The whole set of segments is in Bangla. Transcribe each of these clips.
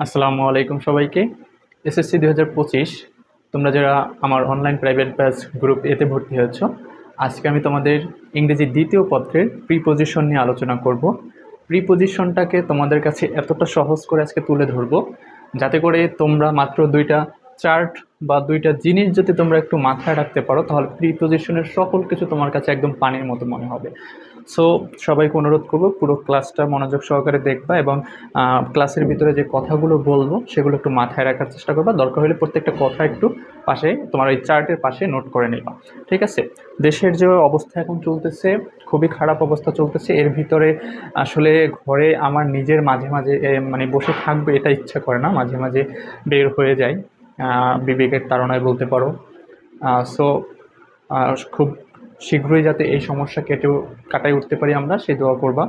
আসসালামু আলাইকুম সবাইকে। এসএসসি 2025 তোমরা যারা আমার অনলাইন প্রাইভেট ব্যাচ গ্রুপ এতে ভর্তি হয়েছ, আজকে আমি তোমাদের ইংরেজি দ্বিতীয় পত্রের প্রিপোজিশন নিয়ে আলোচনা করব। প্রিপোজিশনটাকে তোমাদের কাছে এতটা সহজ করে আজকে তুলে ধরবো যাতে করে তোমরা মাত্র দুইটা চার্ট বা দুইটা জিনিস যদি তোমরা একটু মাথায় রাখতে পারো, তাহলে প্রিপোজিশনের সকল কিছু তোমার কাছে একদম পানির মতো মনে হবে। সো সবাইকে অনুরোধ করব পুরো ক্লাসটা মনোযোগ সহকারে দেখবা এবং ক্লাসের ভিতরে যে কথাগুলো বলবো সেগুলো একটু মাথায় রাখার চেষ্টা করবা। দরকার হলে প্রত্যেকটা কথা একটু পাশে তোমার ওই চার্টের পাশে নোট করে নিবা, ঠিক আছে? দেশের যে অবস্থা এখন চলতেছে, খুবই খারাপ অবস্থা চলতেছে। এর ভিতরে আসলে ঘরে আমার নিজের মাঝে মাঝে মানে বসে থাকবে এটা ইচ্ছা করে না, মাঝে মাঝে বের হয়ে যায়, বিবেকের তাড়নায় বলতে পারো। সো খুব শীঘ্রই যাতে এই সমস্যা কাটাই উঠতে পারি আমরা, সেই দোয়া করবা।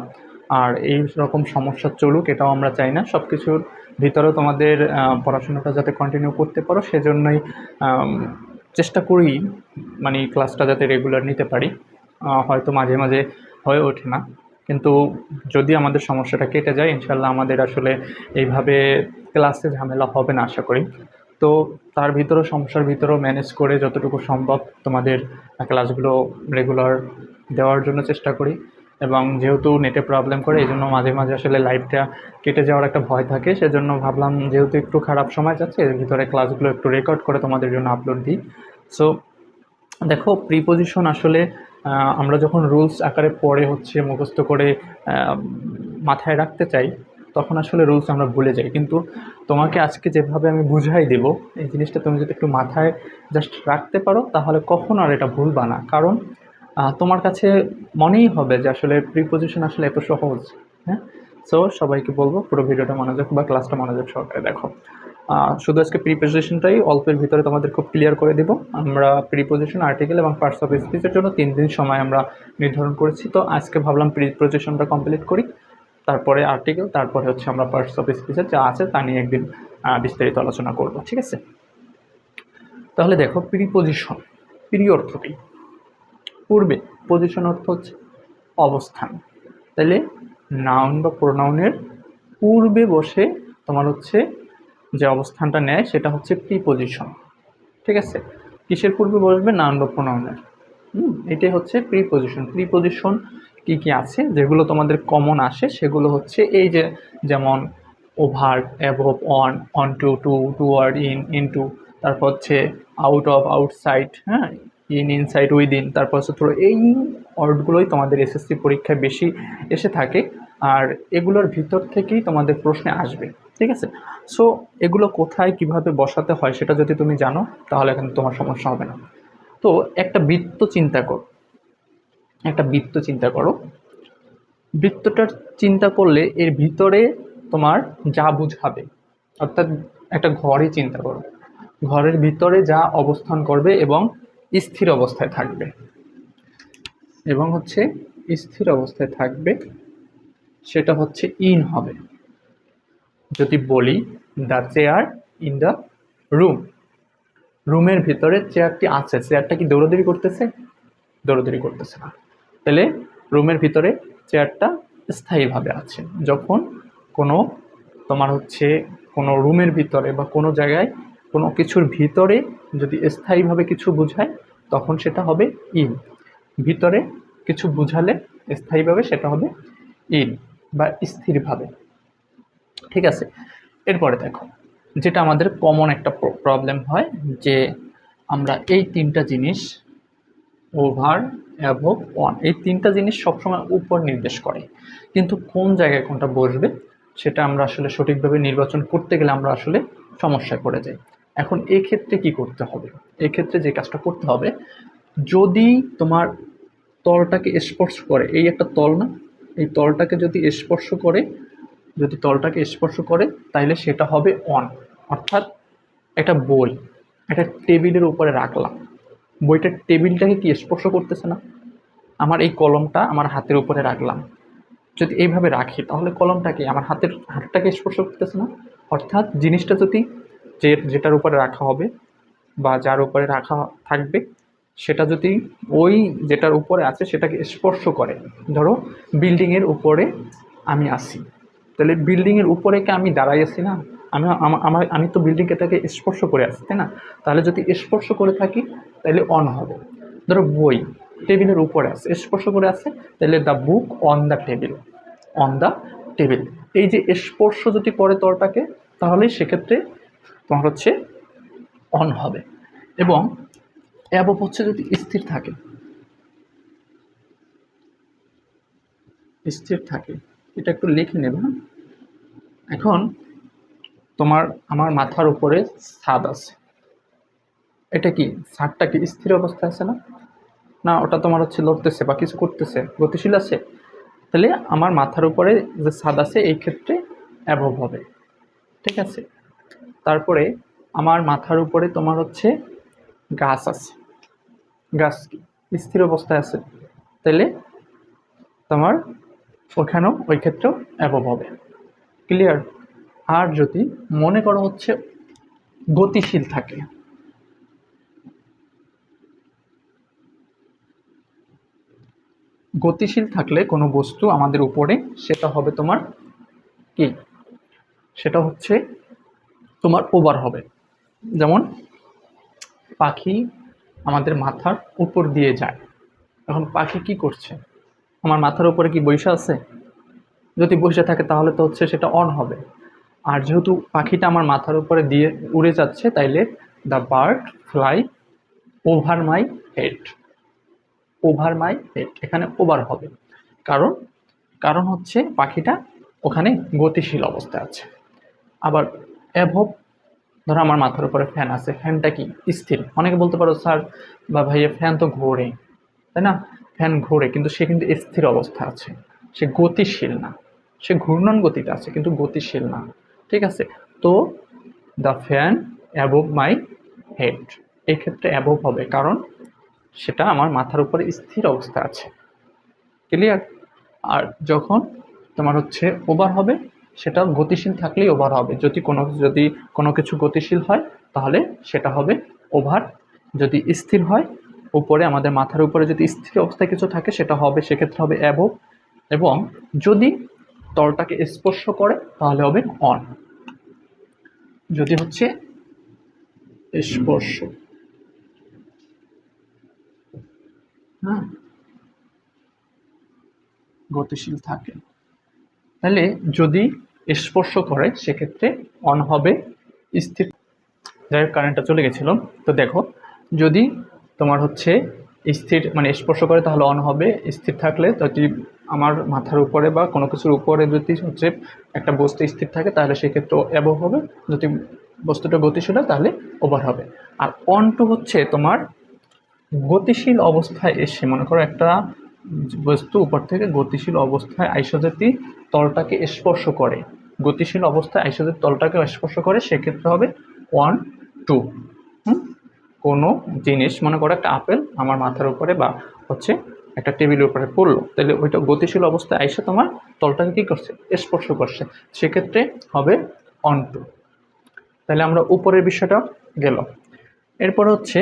আর এই রকম সমস্যা চলুক এটাও আমরা চাই না। সব কিছুর ভিতরেও তোমাদের পড়াশোনাটা যাতে কন্টিনিউ করতে পারো সেজন্যই চেষ্টা করি, মানে ক্লাসটা যাতে রেগুলার নিতে পারি। হয়তো মাঝে মাঝে হয়ে ওঠে না, কিন্তু যদি আমাদের সমস্যাটা কেটে যায় ইনশাল্লাহ আমাদের আসলে এইভাবে ক্লাসে ঝামেলা হবে না আশা করি। তো তার ভিতরেও সমস্যার ভিতরেও ম্যানেজ করে যতটুকু সম্ভব তোমাদের ক্লাসগুলো রেগুলার দেওয়ার জন্য চেষ্টা করি। এবং যেহেতু নেটে প্রবলেম করে এই জন্য মাঝে মাঝে আসলে লাইভটা কেটে যাওয়ার একটা ভয় থাকে, সেজন্য ভাবলাম যেহেতু একটু খারাপ সময় যাচ্ছে এর ভিতরে ক্লাসগুলো একটু রেকর্ড করে তোমাদের জন্য আপলোড দিই। সো দেখো, প্রিপোজিশন আসলে আমরা যখন রুলস আকারে পড়ে হচ্ছে মুখস্থ করে মাথায় রাখতে চাই, তখন আসলে রুলস আমরা ভুলে যাই। কিন্তু তোমাকে আজকে যেভাবে আমি বুঝাই দেব, এই জিনিসটা তুমি যদি একটু মাথায় জাস্ট রাখতে পারো তাহলে কখনো আর এটা ভুলবা না। কারণ তোমার কাছে মনেই হবে যে আসলে প্রিপোজিশন আসলে এত সহজ। হ্যাঁ, সো সবাইকে বলবো পুরো ভিডিওটা মনোযোগ বা ক্লাসটা মনোযোগ সহকারে দেখো। শুধু আজকে প্রিপোজিশনটাই অল্পের ভিতরে তোমাদের খুব ক্লিয়ার করে দেব। আমরা প্রিপোজিশন, আর্টিকেল এবং পার্টস অফ স্পিচের জন্য 3 দিন সময় আমরা নির্ধারণ করেছি। তো আজকে ভাবলাম প্রিপোজিশনটা কমপ্লিট করি, তারপরে আর্টিকেল, তারপরে হচ্ছে আমরা পার্টস অফ স্পিচের যা আছে তা নিয়ে একদিন বিস্তারিত আলোচনা করব, ঠিক আছে? তাহলে দেখো, প্রিপোজিশন, প্রি অর্থ কি? পূর্বে। পজিশন অর্থ হচ্ছে অবস্থান। তাহলে নাউন বা প্রোনাউনের পূর্বে বসে তোমার হচ্ছে যে অবস্থানটা নেয় সেটা হচ্ছে প্রিপোজিশন, ঠিক আছে? কিসের পূর্বে বসবে? নাউন বা প্রোনাউনের। এটাই হচ্ছে প্রিপোজিশন। প্রিপোজিশন কি কি আছে যেগুলো তোমাদের কমন আসে সেগুলো হচ্ছে এই যে, যেমন over, above, on, on to, to, toward, in, into, তারপর হচ্ছে আউট অফ, আউটসাইড, হ্যাঁ, ইন, ইনসাইড, উইদিন, তারপর হচ্ছে ধরো এই ওয়ার্ডগুলোই তোমাদের এসএসসি পরীক্ষায় বেশি এসে থাকে আর এগুলোর ভিতর থেকেই তোমাদের প্রশ্নে আসবে, ঠিক আছে? সো এগুলো কোথায় কিভাবে বসাতে হয় সেটা যদি তুমি জানো তাহলে কিন্তু তোমার সমস্যা হবে না। তো একটা বৃত্ত চিন্তা করো, একটা বৃত্ত চিন্তা করো। বৃত্তটার চিন্তা করলে এর ভিতরে তোমার যা বুঝাবে, অর্থাৎ একটা ঘরই চিন্তা করো, ঘরের ভিতরে যা অবস্থান করবে এবং স্থির অবস্থায় থাকবে, এবং হচ্ছে স্থির অবস্থায় থাকবে সেটা হচ্ছে ইন হবে। যদি বলি the chair in the room, রুমের ভিতরে চেয়ারটি আছে, চেয়ারটা কি দৌড়াদৌড়ি করতেছে? দৌড়াদৌড়ি করতেছে না। তাহলে রুমের ভিতরে চেয়ারটা স্থায়ীভাবে আছে। যখন কোনো তোমার হচ্ছে কোনো রুমের ভিতরে বা কোনো জায়গায় কোনো কিছুর ভিতরে যদি স্থায়ীভাবে কিছু বোঝায় তখন সেটা হবে ইন। ভিতরে কিছু বুঝালে স্থায়ীভাবে সেটা হবে ইন বা স্থিরভাবে, ঠিক আছে? এরপরে দেখো, যেটা আমাদের কমন একটা প্রবলেম হয় যে আমরা এই তিনটা জিনিস, ওভার, অ্যাবভ, অন, এই তিনটা জিনিস সবসময় উপর নির্দেশ করে, কিন্তু কোন জায়গায় কোনটা বসবে সেটা আমরা আসলে সঠিকভাবে নির্বাচন করতে গেলে আমরা আসলে সমস্যায় পড়ে যাই। এখন এই ক্ষেত্রে কি করতে হবে? এই ক্ষেত্রে যে কাজটা করতে হবে, যদি তোমার তলটাকে স্পর্শ করে, এই একটা তল না, এই তলটাকে যদি স্পর্শ করে, যদি তলটাকে স্পর্শ করে তাইলে সেটা হবে অন। অর্থাৎ একটা বই একটা টেবিলের উপরে রাখলাম, বইটার টেবিলটাকে কি স্পর্শ করতেছে না? আমার এই কলমটা আমার হাতের উপরে রাখলাম, যদি এইভাবে রাখি তাহলে কলমটাকে আমার হাতটাকে স্পর্শ করতেছে না? অর্থাৎ জিনিসটা যদি যেটার উপরে রাখা হবে বা যার উপরে রাখা থাকবে সেটা যদি ওই যেটার উপরে আছে সেটাকে স্পর্শ করে, ধরো বিল্ডিংয়ের উপরে আমি আসি, তাহলে বিল্ডিংয়ের উপরে কি আমি দাঁড়াই আছি না? আমি তো বিল্ডিংটাকে স্পর্শ করে আছি, তাই না? তাহলে যদি স্পর্শ করে থাকি তাহলে অন হবে। ধরো বই টেবিলের উপরে আছে, স্পর্শ করে আছে, তাহলে the book on the table, on the table. এই যে স্পর্শ যদি করে তলটাকে, তাহলে সেক্ষেত্রে তোমার হচ্ছে অন হবে। এবং অ্যাবভ হচ্ছে যদি স্থির থাকে, স্থির থাকে, এটা একটু লিখে নেবে। হ্যাঁ, এখন আমার মাথার উপরে ছাদ আছে, এটা কি ছাদটা কি স্থির অবস্থায় আছে না? না, ওটা তোমার হচ্ছে লড়তেছে বা কিছু করতেছে, গতিশীল আছে। তাহলে আমার মাথার উপরে যে ছাদ আছে এই ক্ষেত্রে অ্যাবভ হবে, ঠিক আছে। তারপরে আমার মাথার উপরে তোমার হচ্ছে গাছ আছে, গাছ কি স্থির অবস্থায় আছে, তাহলে তোমার ওখানেও ওই ক্ষেত্রেও অ্যাবভ হবে। ক্লিয়ার? আর যদি মনে করো হচ্ছে গতিশীল থাকে, গতিশীল থাকলে কোনো বস্তু আমাদের উপরে, সেটা হবে তোমার কি, সেটা হচ্ছে তোমার ওভার হবে। যেমন পাখি আমাদের মাথার উপর দিয়ে যায়, এখন পাখি কি করছে, আমার মাথার উপরে কি বৈশা আছে? যদি বসে থাকে তাহলে তো হচ্ছে সেটা অন হবে। আর যেহেতু পাখিটা আমার মাথার উপরে দিয়ে উড়ে যাচ্ছে, তাইলে the bird fly over my head, over my head, এখানে ওভার হবে। কারণ কারণ হচ্ছে পাখিটা ওখানে গতিশীল অবস্থায় আছে। আবার অ্যাভব, ধরো আমার মাথার উপরে ফ্যান আছে, ফ্যানটা কি স্থির? অনেকে বলতে পারো স্যার বা ভাইয়া ফ্যান তো ঘোরে, তাই না? ফ্যান ঘোরে কিন্তু সে কিন্তু স্থির অবস্থা আছে, সে গতিশীল না, সে ঘূর্ণন গতিতে আছে কিন্তু গতিশীল না, ঠিক আছে। তো the fan above my head, এই ক্ষেত্রে অ্যাবভ হবে, কারণ সেটা আমার মাথার উপরে স্থির অবস্থা আছে। ক্লিয়ার? আর যখন তোমার হচ্ছে ওভার হবে, সেটা গতিশীল থাকলেই ওভার হবে। যদি কোনো কিছু গতিশীল হয় তাহলে সেটা হবে ওভার, যদি স্থির হয় উপরে আমাদের মাথার উপরে যদি স্থির অবস্থায় কিছু থাকে সেটা হবে, সেক্ষেত্রে হবে অ্যাবভ। এবং যদি তলটাকে স্পর্শ করে তাহলে হবে অন। যদি হচ্ছে স্পর্শ, হ্যাঁ, গতিশীল থাকে, তাহলে যদি স্পর্শ করে সেক্ষেত্রে অন হবে। স্থির, যাই হোক কারেন্টটা চলে গেছিল। তো দেখো, যদি তোমার হচ্ছে স্থির মানে স্পর্শ করে তাহলে অন হবে, স্থির থাকলে যদি আমার মাথার উপরে বা কোনো কিছুর উপরে যদি হচ্ছে একটা বস্তু স্থির থাকে তাহলে সেক্ষেত্রে অ্যাবভ হবে, যদি বস্তুটা গতিশীল হয় তাহলে ওভার হবে। আর অন টু হচ্ছে তোমার গতিশীল অবস্থায় এসে, মনে করো একটা বস্তু উপর থেকে গতিশীল অবস্থায় আইসা যদি তলটাকে স্পর্শ করে, গতিশীল অবস্থায় আইসা যদি তলটাকে স্পর্শ করে সেক্ষেত্রে হবে ওয়ান টু। কোনো জিনিস, মনে করো একটা আপেল আমার মাথার উপরে বা হচ্ছে একটা টেবিলের উপরে পড়লো, তাহলে ওইটা গতিশীল অবস্থায় আইসা তোমার তলটাকে কি করছে, স্পর্শ করছে, সেক্ষেত্রে হবে অন টু। তাহলে আমরা উপরের বিষয়টা গেল। এরপর হচ্ছে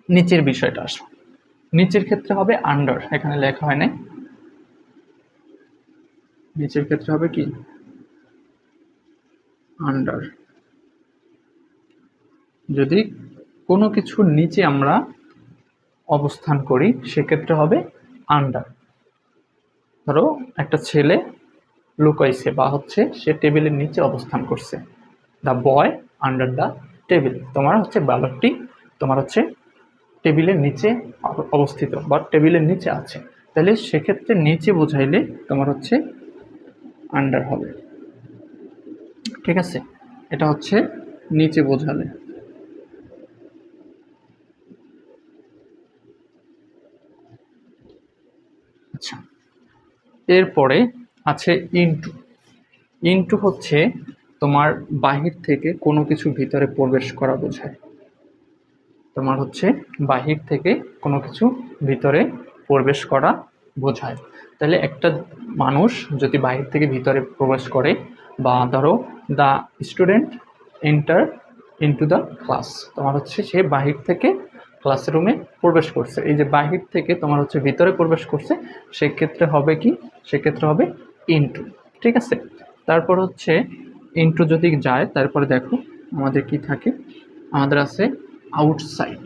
নিচের বিষয়টা আসো। নিচের ক্ষেত্রে হবে আন্ডার, এখানে লেখা হয় নাই। নিচের ক্ষেত্রে হবে কি, আন্ডার। যদি কোনো কিছুর নিচে আমরা অবস্থান করি সেক্ষেত্রে হবে আন্ডার। ধরো একটা ছেলে লুকাইছে বা হচ্ছে সে টেবিলের নিচে অবস্থান করছে, the boy under the table, তোমার হচ্ছে বালকটি তোমার হচ্ছে টেবিলের নিচে অবস্থিত বা টেবিলের নিচে আছে, তাহলে সেক্ষেত্রে নিচে বোঝাইলে তোমার হচ্ছে আন্ডার হবে, ঠিক আছে। এটা হচ্ছে নিচে বোঝালে। আচ্ছা, এরপরে আছে ইনটু। ইনটু হচ্ছে তোমার বাহির থেকে কোনো কিছু ভিতরে প্রবেশ করা বোঝায়, তোমার হচ্ছে বাহির থেকে কোনো কিছু ভিতরে প্রবেশ করা বোঝায়। তাহলে একটা মানুষ যদি বাহির থেকে ভিতরে প্রবেশ করে, বা ধরো the student enter into the class, তোমার হচ্ছে সে বাহির থেকে ক্লাসরুমে প্রবেশ করছে, এই যে বাহির থেকে তোমার হচ্ছে ভিতরে প্রবেশ করছে, সেক্ষেত্রে হবে কি, সেক্ষেত্রে হবে ইনটু, ঠিক আছে। তারপর হচ্ছে ইনটু যদি যায় তারপরে দেখো আমাদের কি থাকে, আমাদের আছে আউটসাইড।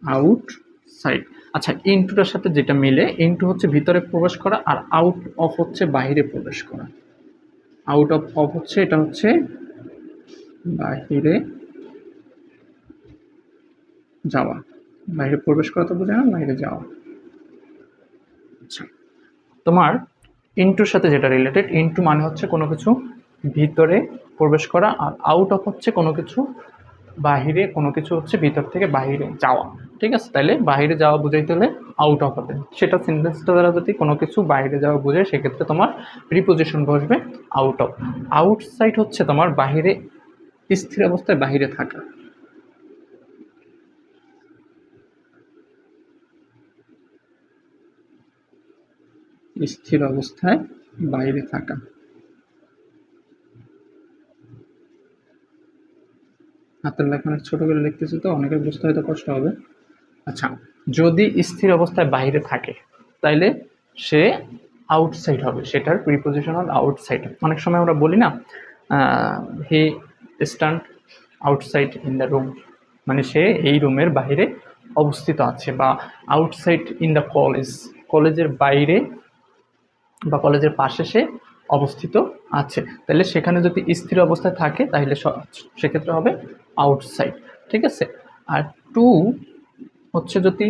আউটসাইড, আচ্ছা ইনটুটার সাথে যেটা মিলে, ইনটু হচ্ছে ভিতরে প্রবেশ করা আর আউট অফ হচ্ছে বাইরে প্রবেশ করা। আউট অফ অফ হচ্ছে এটা হচ্ছে বাইরে যাওয়া, বাইরে প্রবেশ করা তো বোঝায় না, বাইরে যাওয়া। আচ্ছা তোমার ইনটুর সাথে যেটা রিলেটেড, ইনটু মানে হচ্ছে কোনো কিছু ভিতরে প্রবেশ করা, আর আউট অফ হচ্ছে কোনো কিছু বাহিরে, কোনো কিছু হচ্ছে ভিতর থেকে বাহিরে যাওয়া। ঠিক আছে, তাইলে বাহিরে যাওয়া বুঝাইতে হলে আউট অফ হবে, সেটা সেন্টেন্সটা দ্বারা যদি কোনো কিছু বাইরে যাওয়া বোঝায় সেক্ষেত্রে তোমার প্রিপোজিশন বসবে আউট অফ। আউটসাইড হচ্ছে তোমার বাহিরে, স্থির অবস্থায় বাহিরে থাকা। স্থির অবস্থায় বাইরে থাকা। হাতের লেখা অনেক ছোট করে লিখতেছি তো অনেকের বুঝতে হয়তো কষ্ট হবে। আচ্ছা, যদি স্থির অবস্থায় বাইরে থাকে তাইলে সে আউটসাইড হবে, সেটার প্রিপোজিশনাল আউটসাইড। অনেক সময় আমরা বলি না he stand outside in the room, মানে সে এই রুমের বাইরে অবস্থিত আছে, বা আউটসাইড ইন দ্য কলেজ, কলেজের বাইরে বা কলেজের পাশে সে অবস্থিত আছে। তাহলে সেখানে যদি স্থির অবস্থায় থাকে তাহলে সেক্ষেত্রে হবে আউটসাইড। ঠিক আছে, আর টু হচ্ছে যদি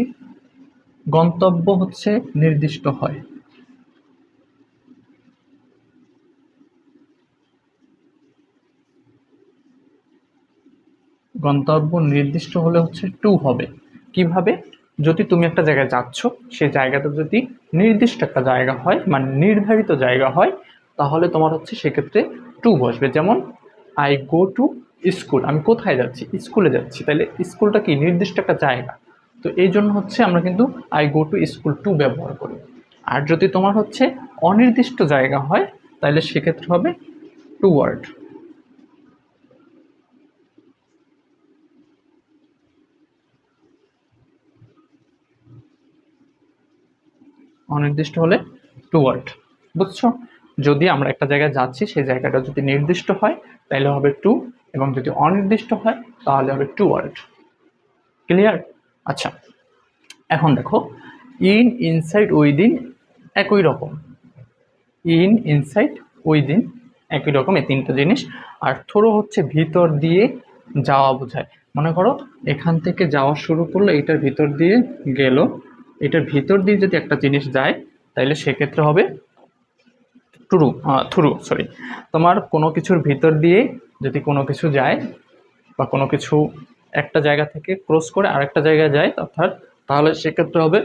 গন্তব্য হচ্ছে নির্দিষ্ট হয়, গন্তব্য নির্দিষ্ট হলে হচ্ছে টু হবে। কিভাবে? যদি তুমি একটা জায়গায় যাচ্ছ, সেই জায়গাটা যদি নির্দিষ্ট একটা জায়গা হয়, মানে নির্ধারিত জায়গা হয়, তাহলে তোমার হচ্ছে সেক্ষেত্রে টু বসবে। যেমন আই গো টু স্কুল, আমি কোথায় যাচ্ছি? স্কুলে যাচ্ছি। তাহলে স্কুলটা কি নির্দিষ্ট একটা জায়গা, তো এই জন্য হচ্ছে আমরা কিন্তু I go to school to ব্যবহার করি। আর যদি তোমার হচ্ছে অনির্দিষ্ট জায়গা হয় তাহলে সেক্ষেত্রে হবে টু ওয়ার্ড। অনির্দিষ্ট হলে টু ওয়ার্ড, বুঝছো? যদি আমরা একটা জায়গায় যাচ্ছি সেই জায়গাটা যদি নির্দিষ্ট হয় তাহলে হবে টু, এবং যদি অনির্দিষ্ট হয় তাহলে হবে টু ওয়ার্ড। ক্লিয়ার? আচ্ছা, এখন দেখো ইন, ইনসাইড, উইদিন একই রকম। ইন, ইনসাইড, উইদিন একই রকম, এই তিনটা জিনিস। আর থ্রো হচ্ছে ভিতর দিয়ে যাওয়া বোঝায়। মনে করো এখান থেকে যাওয়া শুরু করলো, এটার ভিতর দিয়ে গেল, এটার ভিতর দিয়ে যদি একটা জিনিস যায় তাহলে সেক্ষেত্রে হবে ট্রু, থ্রু সরি। তোমার কোনো কিছুর ভিতর দিয়ে যদি কোনো কিছু যায়, বা কোনো কিছু একটা জায়গা থেকে ক্রস করে আরেকটা জায়গায় যায়, অর্থাৎ তাহলে সেক্ষেত্রে হবে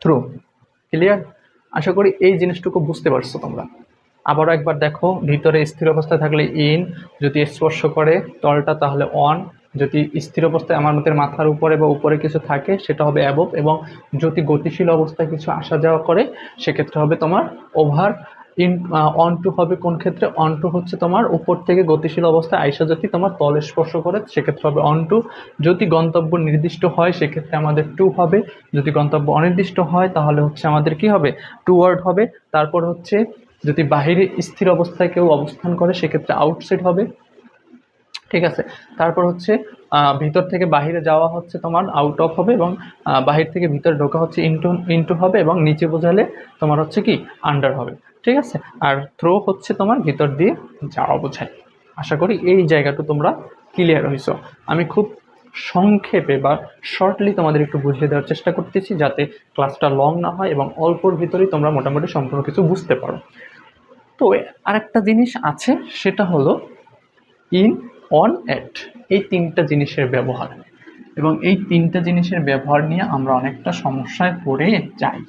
থ্রু। ক্লিয়ার? আশা করি এই জিনিসটুকু বুঝতে পারছো তোমরা। আবারও একবার দেখো, ভিতরে স্থির অবস্থায় থাকলে ইন, যদি স্পর্শ করে তলটা তাহলে অন, যদি স্থির অবস্থায় আমার মতের মাথার উপরে বা উপরে কিছু থাকে সেটা হবে অ্যাবভ, এবং যদি গতিশীল অবস্থায় কিছু আসা যাওয়া করে সেক্ষেত্রে হবে তোমার ওভার। ইন, অন টু হবে কোন ক্ষেত্রে? অন টু হচ্ছে তোমার উপর থেকে গতিশীল অবস্থায় আইসা যদি তোমার তল স্পর্শ করে সেক্ষেত্রে হবে অন টু। যদি গন্তব্য নির্দিষ্ট হয় সেক্ষেত্রে আমাদের টু হবে, যদি গন্তব্য অনির্দিষ্ট হয় তাহলে হচ্ছে আমাদের কি হবে? টু ওয়ার্ড হবে। তারপর হচ্ছে যদি বাহিরে স্থির অবস্থায় কেউ অবস্থান করে সেক্ষেত্রে আউটসাইড হবে। ঠিক আছে, তারপর হচ্ছে ভিতর থেকে বাহিরে যাওয়া হচ্ছে তোমার আউট অফ হবে, এবং বাহির থেকে ভিতরে ঢোকা হচ্ছে ইনটু, ইনটু হবে, এবং নিচে বোঝালে তোমার হচ্ছে কি আন্ডার হবে। ঠিক আছে, আর থ্রো হচ্ছে তোমার ভিতর দিয়ে যাওয়া বোঝায়। আশা করি এই জায়গাটা তোমরা ক্লিয়ার হয়েছো। আমি খুব সংক্ষেপে বা শর্টলি তোমাদের একটু বুঝিয়ে দেওয়ার চেষ্টা করতেছি যাতে ক্লাসটা লং না হয় এবং অল্পর ভিতরেই তোমরা মোটামুটি সম্পূর্ণ কিছু বুঝতে পারো। তো আরেকটা জিনিস আছে, সেটা হলো ইন, অন, অ্যাট, এই তিনটা জিনিসের ব্যবহার। এবং এই তিনটা জিনিসের ব্যবহার নিয়ে আমরা অনেকটা সমস্যায় পড়ে যাই।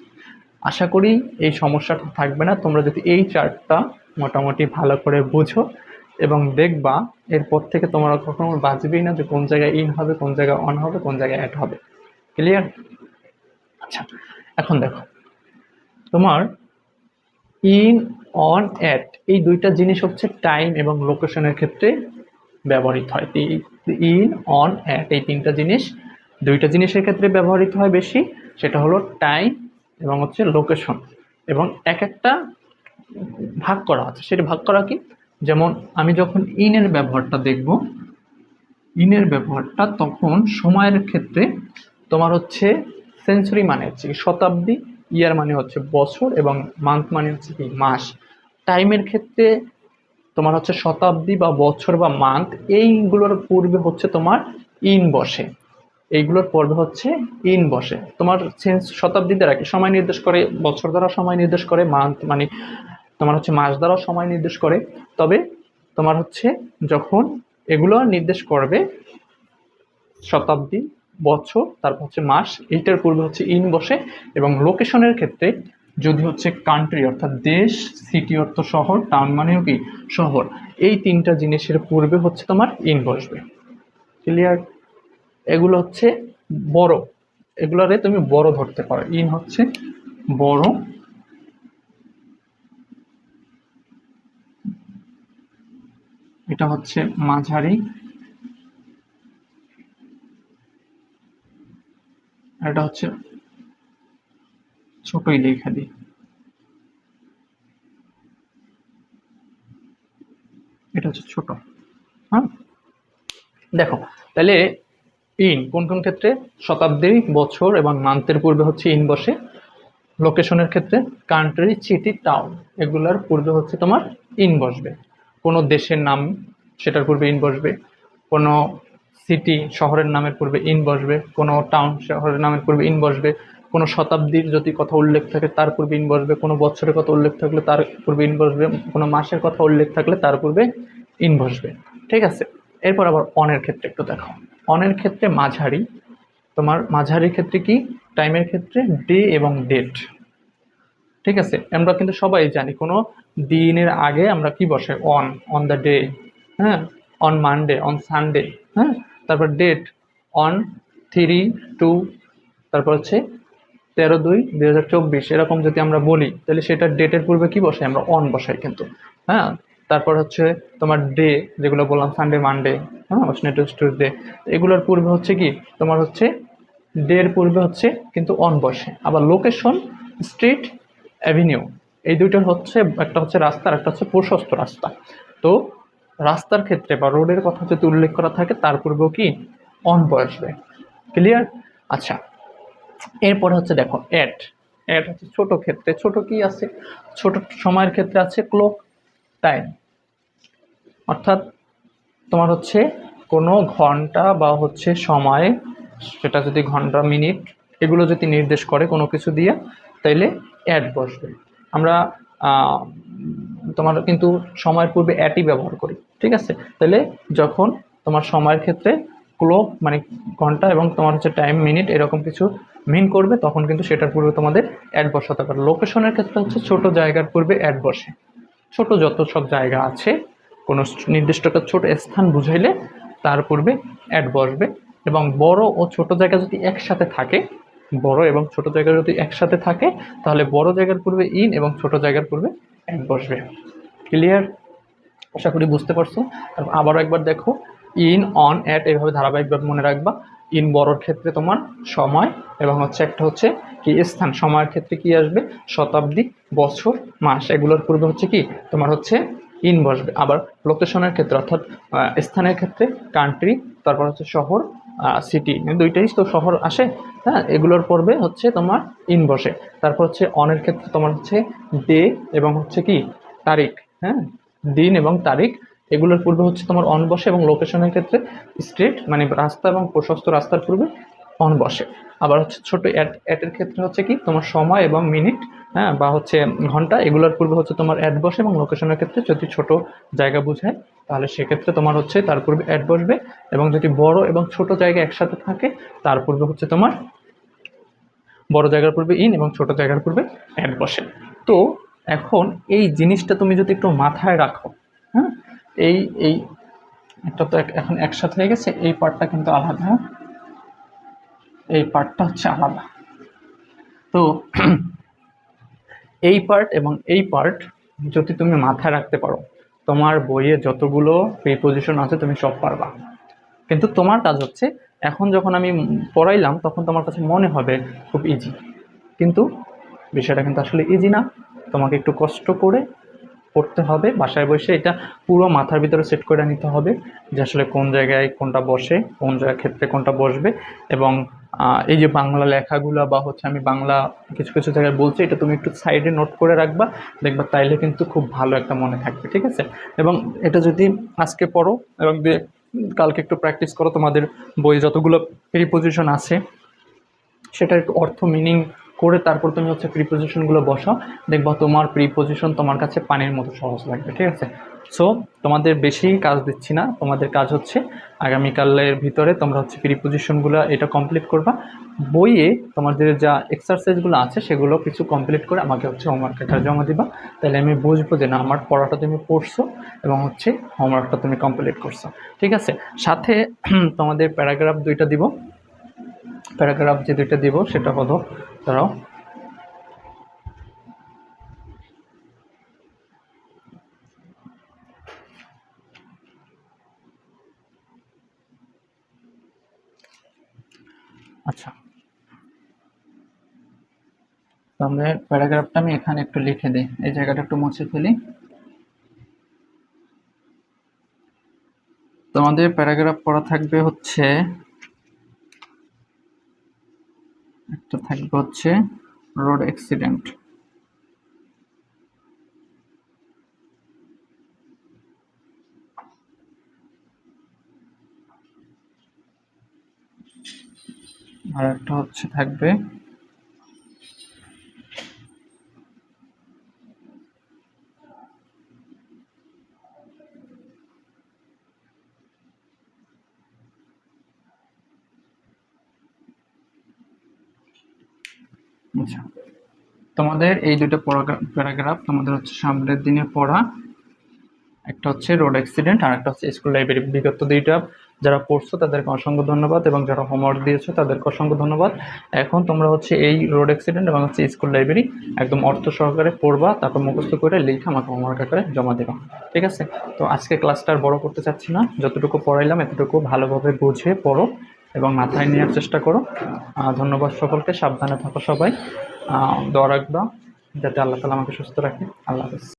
আশা করি এই সমস্যাটা থাকবে না তোমরা যদি এই চার্টটা মোটামুটি ভালো করে বুঝো, এবং দেখবা এরপর থেকে তোমরা কখনো বাঁচবেই না যে কোন জায়গায় ইন হবে, কোন জায়গায় অন হবে, কোন জায়গায় অ্যাট হবে। ক্লিয়ার? আচ্ছা, এখন দেখো তোমার ইন, অন, অ্যাট এই দুইটা জিনিস হচ্ছে টাইম এবং লোকেশনের ক্ষেত্রে ব্যবহৃত হয়। ইন, অন, অ্যাট এই তিনটা জিনিস দুইটা জিনিসের ক্ষেত্রে ব্যবহৃত হয় বেশি, সেটা হলো টাইম এবং হচ্ছে লোকেশন। এবং এক একটা ভাগ করা আছে। সেটি ভাগ করা কি, যেমন আমি যখন ইনের ব্যবহারটা দেখব, ইনের ব্যবহারটা তখন সময়ের ক্ষেত্রে তোমার হচ্ছে সেঞ্চুরি মানে হচ্ছে কি শতাব্দী, ইয়ার মানে হচ্ছে বছর, এবং মান্থ মানে হচ্ছে কি মাস। টাইমের ক্ষেত্রে তোমার হচ্ছে শতাব্দী বা বছর বা মান্থ, এইগুলোর পূর্বে হচ্ছে তোমার ইন বসে, এইগুলোর পর্বে হচ্ছে ইন বসে। তোমার শতাব্দী দ্বারা কি সময় নির্দেশ করে, বছর দ্বারা সময় নির্দেশ করে, মান্থ মানে তোমার হচ্ছে মাস দ্বারাও সময় নির্দেশ করে। তবে তোমার হচ্ছে যখন এগুলো নির্দেশ করবে শতাব্দী, বছর, তারপর হচ্ছে মাস, এইটার পূর্বে হচ্ছে ইন বসে। এবং লোকেশনের ক্ষেত্রে যদি হচ্ছে কান্ট্রি অর্থাৎ দেশ, সিটি অর্থ শহর, টাউন মানেও কি শহর, এই তিনটা জিনিসের পূর্বে হচ্ছে তোমার ইন বসবে। ক্লিয়ার? এগুলো হচ্ছে বড়, এগুলারে তুমি বড় ধরতে পারো। ইন হচ্ছে বড়, এটা হচ্ছে মাঝারি, আর এটা হচ্ছে ছোটই লেখা দিই, এটা হচ্ছে ছোট। হ্যাঁ, দেখো তাহলে ইন কোন কোন ক্ষেত্রে, শতাব্দী, বছর এবং মান্থের পূর্বে হচ্ছে ইন বসে। লোকেশনের ক্ষেত্রে কান্ট্রি, সিটি, টাউন, এগুলার পূর্বে হচ্ছে তোমার ইন বসবে। কোনো দেশের নাম, সেটার পূর্বে ইন বসবে। কোনো সিটি, শহরের নামের পূর্বে ইন বসবে। কোনো টাউন, শহরের নামের পূর্বে ইন বসবে। কোনো শতাব্দীর যদি কথা উল্লেখ থাকে তার পূর্বে ইন বসবে। কোনো বছরের কথা উল্লেখ থাকলে তার পূর্বে ইন বসবে। কোনো মাসের কথা উল্লেখ থাকলে তার পূর্বে ইন বসবে। ঠিক আছে? এরপর আবার অনের ক্ষেত্রে একটু দেখো। অনের ক্ষেত্রে মাঝারি, তোমার মাঝারি ক্ষেত্রে কি, টাইমের ক্ষেত্রে ডে এবং ডেট। ঠিক আছে? আমরা কিন্তু সবাই জানি কোনো দিনের আগে আমরা কি বসে, অন দ্য ডে, হ্যাঁ, অন মানডে, অন সানডে, হ্যাঁ, তারপর ডেট অন 3/2, তারপর হচ্ছে 13/2/2024, এরকম যদি আমরা বলি তাহলে সেটা ডেটের পূর্বে কি বসে, আমরা অন বসাই কিন্তু। হ্যাঁ, তারপর হচ্ছে তোমার ডে, যেগুলো বললাম সানডে, মানডে, হ্যাঁ, টিউসডে, এগুলোর পূর্বে হচ্ছে কি তোমার হচ্ছে ডে এর পূর্বে হচ্ছে কিন্তু অন বসে। আবার লোকেশন, স্ট্রিট, অ্যাভিনিউ, এই দুইটার হচ্ছে একটা হচ্ছে রাস্তা আর একটা হচ্ছে প্রশস্ত রাস্তা। তো রাস্তার ক্ষেত্রে বা রোডের কথা যদি উল্লেখ করা থাকে তার পূর্বেও কি অন বসবে। ক্লিয়ার? আচ্ছা, এরপরে হচ্ছে দেখো অ্যাট। অ্যাট হচ্ছে ছোট ক্ষেত্রে, ছোট কি আছে, ছোট সময়ের ক্ষেত্রে আছে ক্লক টাইম, অর্থাৎ তোমার হচ্ছে কোনো ঘন্টা বা হচ্ছে সময়, সেটা যদি ঘন্টা, মিনিট, এগুলো যদি নির্দেশ করে কোনো কিছু দিয়ে, তাইলে অ্যাট বসবে। আমরা আহ, তোমার কিন্তু সময়ের পূর্বে অ্যাটই ব্যবহার করি। ঠিক আছে? তাহলে যখন তোমার সময়ের ক্ষেত্রে ক্লক মানে ঘন্টা এবং তোমার হচ্ছে টাইম, মিনিট, এরকম কিছু মিন করবে, তখন কিন্তু সেটার পূর্বে তোমাদের অ্যাট বসাতে পারে। লোকেশনের ক্ষেত্রে হচ্ছে ছোট জায়গার পূর্বে অ্যাট বসে। ছোট যত সব জায়গা আছে, কোনো নির্দিষ্ট একটা ছোট স্থান বুঝাইলে তার পূর্বে অ্যাট বসবে। এবং বড় ও ছোট জায়গা যদি একসাথে থাকে, বড় এবং ছোট জায়গা যদি একসাথে থাকে, তাহলে বড় জায়গার পূর্বে ইন এবং ছোট জায়গার পূর্বে অ্যাট বসবে। ক্লিয়ার? আশা করি বুঝতে পারছো। আবারও একবার দেখো, ইন, অন, অ্যাট, এইভাবে ধারাবাহিকভাবে মনে রাখবা। ইন বড়োর ক্ষেত্রে তোমার সময়, এবং হচ্ছে একটা হচ্ছে কি স্থান, সময়ের ক্ষেত্রে কি আসবে, শতাব্দী, বছর, মাস, এগুলোর পূর্বে হচ্ছে কি তোমার হচ্ছে ইন বসবে। আবার লোকেশনের ক্ষেত্রে অর্থাৎ স্থানের ক্ষেত্রে কান্ট্রি, তারপর হচ্ছে শহর, সিটি, দুইটাই তো শহর আসে, হ্যাঁ, এগুলোর পূর্বে হচ্ছে তোমার ইন বসে। তারপর হচ্ছে অনের ক্ষেত্রে তোমার হচ্ছে ডে এবং হচ্ছে কি তারিখ, হ্যাঁ, দিন এবং তারিখ, এগুলোর পূর্বে হচ্ছে তোমার অন বসে। এবং লোকেশনের ক্ষেত্রে স্ট্রিট মানে রাস্তা এবং প্রশস্ত রাস্তার পূর্বে অন বসে। আবার হচ্ছে ছোট অ্যাটের ক্ষেত্রে হচ্ছে কি তোমার সময় এবং মিনিট, হ্যাঁ, বা হচ্ছে ঘন্টা, এগুলোর পূর্বে হচ্ছে তোমার অ্যাড বসে। এবং লোকেশনের ক্ষেত্রে যদি ছোট জায়গা বোঝায় তাহলে সেক্ষেত্রে তোমার হচ্ছে তার পূর্বে অ্যাড বসবে। এবং যদি বড় এবং ছোট জায়গা একসাথে থাকে তার পূর্বে হচ্ছে তোমার বড় জায়গার পূর্বে ইন এবং ছোট জায়গার পূর্বে অ্যাড বসে। তো এখন এই জিনিসটা তুমি যদি একটু মাথায় রাখো, হ্যাঁ, এই এই একটা তো এখন একসাথে হয়ে গেছে, এই পার্টটা কিন্তু আলাদা, এই পার্টটা হচ্ছে আলাদা। তো এই পার্ট এবং এই পার্ট যদি তুমি মাথায় রাখতে পারো, তোমার বইয়ে যতগুলো প্রিপজিশন আছে তুমি সব পারবা। কিন্তু তোমার কাজ হচ্ছে, এখন যখন আমি পড়াইলাম তখন তোমার কাছে মনে হবে খুব ইজি, কিন্তু বিষয়টা কিন্তু আসলে ইজি না। তোমাকে একটু কষ্ট করে করতে হবে বাসায় বসে। এটা পুরো মাথার ভিতরে সেট করে নিতে হবে যে আসলে কোন জায়গায় কোনটা বসে, কোন জায়গার ক্ষেত্রে কোনটা বসবে। এবং এই যে বাংলা লেখাগুলো বা হচ্ছে আমি বাংলা কিছু কিছু জায়গায় বলছি, এটা তুমি একটু সাইডে নোট করে রাখবা, দেখবা তাইলে কিন্তু খুব ভালো একটা মনে থাকবে, ঠিক আছে? এবং এটা যদি আজকে পড়ো এবং কালকে একটু প্র্যাকটিস করো, তোমাদের বই যতগুলো প্রিপোজিশন আছে সেটার একটু অর্থ মিনিং করে তারপর তুমি হচ্ছে প্রিপোজিশনগুলো বসাও, দেখবা তোমার প্রিপোজিশন তোমার কাছে পানির মতো সহজ লাগবে, ঠিক আছে? সো তোমাদের বেশি কাজ দিচ্ছি না, তোমাদের কাজ হচ্ছে আগামীকালের ভিতরে তোমরা হচ্ছে প্রিপোজিশনগুলো এটা কমপ্লিট করবা। বইয়ে তোমাদের যা এক্সারসাইজগুলো আছে সেগুলো কিছু কমপ্লিট করে আমাকে হচ্ছে হোমওয়ার্ক আকারে জমা দিবা, তাহলে আমি বুঝবো যে না আমার পড়াটা তুমি পড়ছো এবং হচ্ছে হোমওয়ার্কটা তুমি কমপ্লিট করছো, ঠিক আছে? সাথে তোমাদের প্যারাগ্রাফ দুইটা দিব, প্যারাগ্রাফ যে দুইটা দিব সেটা হলো, দাঁড়াও, আচ্ছা তাহলে প্যারাগ্রাফটা আমি এখানে একটু লিখে দিই, এই জায়গাটা একটু মুছে ফেলি। তোমাদের প্যারাগ্রাফ পড়া থাকবে হচ্ছে, একটা থাকবে হচ্ছে রোড অ্যাক্সিডেন্ট, আর একটা হচ্ছে থাকবে আচ্ছা তোমাদের এই দুটো প্যারাগ্রাফ তোমাদের হচ্ছে সামনের দিনে পড়া, একটা হচ্ছে রোড অ্যাক্সিডেন্ট আর একটা হচ্ছে স্কুল লাইব্রেরি। বিগত দুইটা যারা পড়ছো তাদেরকে অসংখ্য ধন্যবাদ এবং যারা হোমওয়ার্ক দিয়েছো তাদেরকে অসংখ্য ধন্যবাদ। এখন তোমরা হচ্ছে এই রোড অ্যাক্সিডেন্ট এবং হচ্ছে স্কুল লাইব্রেরি একদম অর্থ সহকারে পড়বা, তারপর মুখস্থ করে লিখে আমাকে হোমওয়ার্ক আকারে জমা দেবা, ঠিক আছে? তো আজকে ক্লাসটা আর বড় করতে চাচ্ছি না, যতটুকু পড়াইলাম এতটুকু ভালোভাবে বুঝে পড়ো এবং মাথায় নেওয়ার চেষ্টা করো। ধন্যবাদ সকলকে, সাবধানে থাকো সবাই, দোয়া রাখবা যাতে আল্লাহ তাআলা আমাকে সুস্থ রাখে। আল্লাহ হাফেজ।